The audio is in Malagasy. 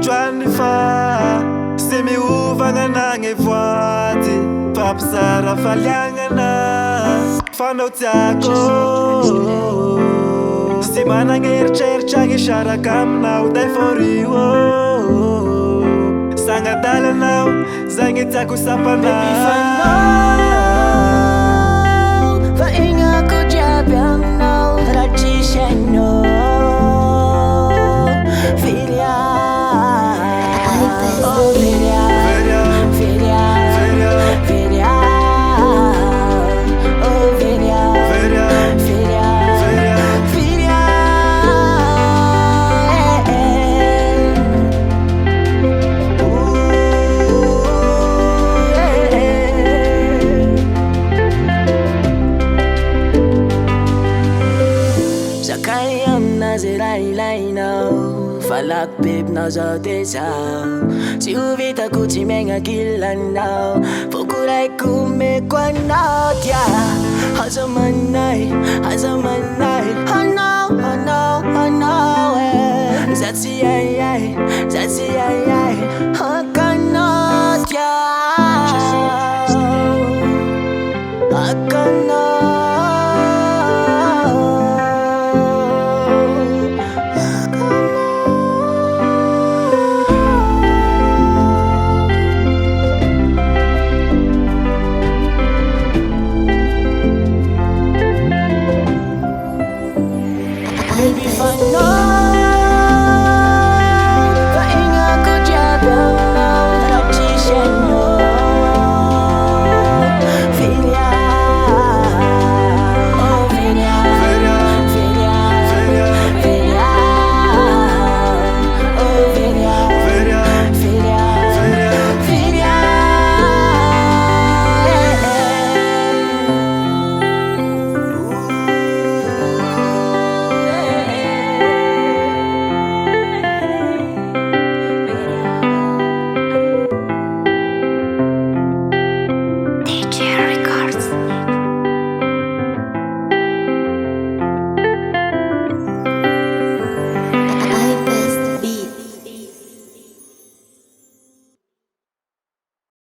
androany fa sy miovagna nagny voady fampizara faliagnana fanao tiako sy managny eritreritra agny isaraka aminao day forio sagnadalanao zagny tiako sapanao fa inga ko jiaby aminao raha tsisy hainao Vilja oh Vilja Vilja Vilja oh Vilja Vilja Vilja Zakay amina zay raha ilainao Falako bebinao zao de zao Tsy ho vitako tsy megnakilanao Fokoraiko meko anao tia Aza manay Anao Za tsy ay